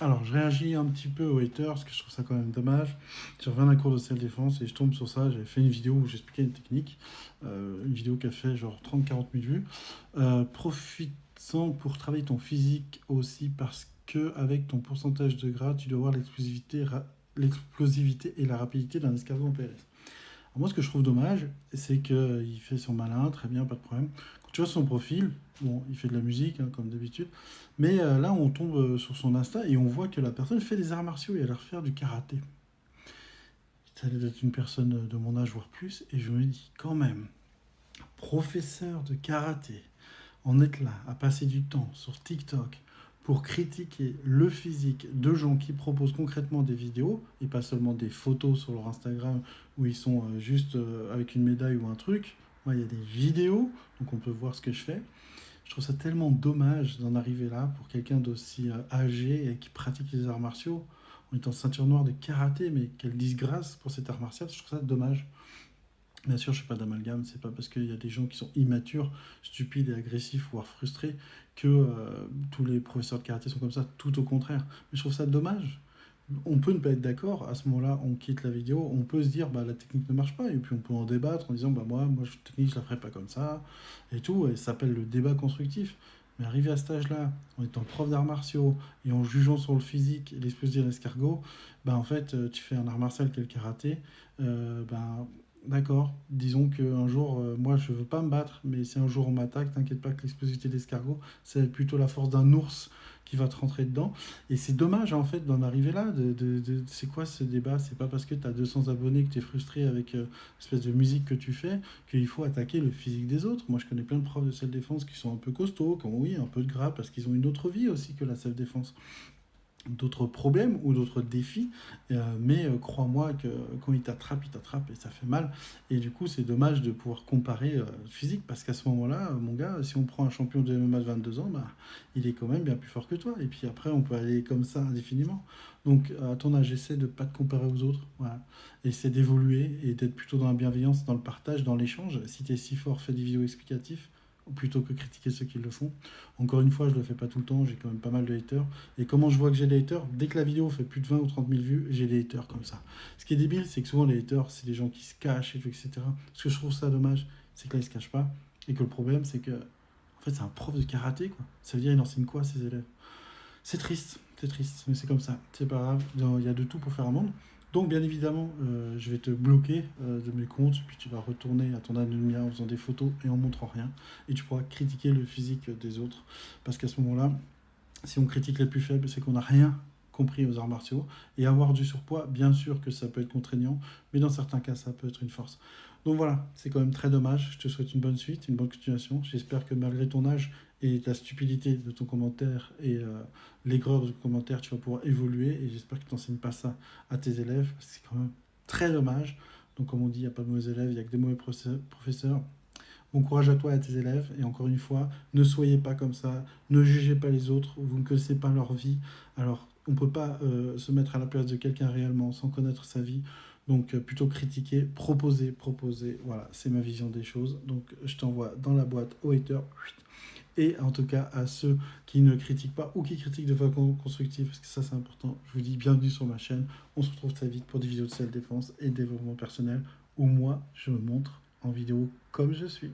Alors, je réagis un petit peu aux haters, parce que je trouve ça quand même dommage. Je reviens d'un cours de self-défense et je tombe sur ça. J'avais fait une vidéo où j'expliquais une technique. Une vidéo qui a fait genre 30-40 000 vues. Profites-en pour travailler ton physique aussi, parce que avec ton pourcentage de gras, tu dois avoir l'explosivité et la rapidité d'un escargot en PLS. Alors moi, ce que je trouve dommage, c'est qu'il fait son malin, très bien, pas de problème. Quand tu vois son profil, bon, il fait de la musique, hein, comme d'habitude, mais là, on tombe sur son Insta et on voit que la personne fait des arts martiaux et elle a l'air faire du karaté. Ça doit être une personne de mon âge, voire plus, et je me dis, quand même, professeur de karaté, en être là, à passer du temps sur TikTok pour critiquer le physique de gens qui proposent concrètement des vidéos et pas seulement des photos sur leur Instagram où ils sont juste avec une médaille ou un truc. Moi, il y a des vidéos, donc on peut voir ce que je fais. Je trouve ça tellement dommage d'en arriver là pour quelqu'un d'aussi âgé et qui pratique les arts martiaux. On est en ceinture noire de karaté, mais quelle disgrâce pour cet art martial, je trouve ça dommage. Bien sûr, je ne fais pas d'amalgame, c'est pas parce qu'il y a des gens qui sont immatures, stupides et agressifs, voire frustrés, que tous les professeurs de karaté sont comme ça, tout au contraire. Mais je trouve ça dommage. On peut ne pas être d'accord, à ce moment-là, on quitte la vidéo, on peut se dire, bah, la technique ne marche pas, et puis on peut en débattre en disant, bah, moi, cette technique, je la ferai pas comme ça, et tout, et ça s'appelle le débat constructif. Mais arrivé à cet âge-là, en étant prof d'arts martiaux, et en jugeant sur le physique et l'explosion de l'escargot, bah, en fait, tu fais un art martial qui est le karaté, bah, d'accord, disons qu'un jour, moi je veux pas me battre, mais si un jour on m'attaque, t'inquiète pas que l'explosivité d'escargot, c'est plutôt la force d'un ours qui va te rentrer dedans. Et c'est dommage en fait d'en arriver là. C'est quoi ce débat? C'est pas parce que tu as 200 abonnés que tu es frustré avec l'espèce de musique que tu fais qu'il faut attaquer le physique des autres. Moi je connais plein de profs de self-défense qui sont un peu costauds, qui ont oui un peu de gras parce qu'ils ont une autre vie aussi que la self-défense, d'autres problèmes ou d'autres défis, mais crois-moi que quand il t'attrape et ça fait mal. Et du coup, c'est dommage de pouvoir comparer physique parce qu'à ce moment-là, mon gars, si on prend un champion de MMA de 22 ans, bah, il est quand même bien plus fort que toi. Et puis après, on peut aller comme ça indéfiniment. Donc, à ton âge, essaie de ne pas te comparer aux autres. Voilà. Essaie d'évoluer et d'être plutôt dans la bienveillance, dans le partage, dans l'échange. Si tu es si fort, fais des vidéos explicatives plutôt que critiquer ceux qui le font. Encore une fois, je le fais pas tout le temps, j'ai quand même pas mal de haters. Et comment je vois que j'ai des haters? Dès que la vidéo fait plus de 20 ou 30 000 vues, j'ai des haters comme ça. Ce qui est débile, c'est que souvent les haters, c'est des gens qui se cachent, et tout, etc. Ce que je trouve ça dommage, c'est que là, ils se cachent pas. Et que le problème, c'est que, en fait, c'est un prof de karaté, quoi. Ça veut dire, il enseigne quoi à ses élèves? C'est triste, mais c'est comme ça. C'est pas grave, il y a de tout pour faire un monde. Donc, bien évidemment, je vais te bloquer de mes comptes, puis tu vas retourner à ton anonymat en faisant des photos et en montrant rien. Et tu pourras critiquer le physique des autres. Parce qu'à ce moment-là, si on critique les plus faibles, c'est qu'on n'a rien compris aux arts martiaux. Et avoir du surpoids, bien sûr que ça peut être contraignant, mais dans certains cas, ça peut être une force. Donc voilà, c'est quand même très dommage. Je te souhaite une bonne suite, une bonne continuation. J'espère que malgré ton âge et la stupidité de ton commentaire et l'aigreur de ton commentaire, tu vas pouvoir évoluer. Et j'espère que tu n'enseignes pas ça à tes élèves, parce que c'est quand même très dommage. Donc comme on dit, il n'y a pas de mauvais élèves, il n'y a que des mauvais professeurs. Bon courage à toi et à tes élèves. Et encore une fois, ne soyez pas comme ça. Ne jugez pas les autres. Vous ne connaissez pas leur vie. Alors, on ne peut pas se mettre à la place de quelqu'un réellement sans connaître sa vie. Donc, plutôt critiquer, proposer, proposer. Voilà, c'est ma vision des choses. Donc, je t'envoie dans la boîte aux haters. Et en tout cas, à ceux qui ne critiquent pas ou qui critiquent de façon constructive, parce que ça, c'est important. Je vous dis bienvenue sur ma chaîne. On se retrouve très vite pour des vidéos de self-défense et de développement personnel où moi, je me montre en vidéo comme je suis.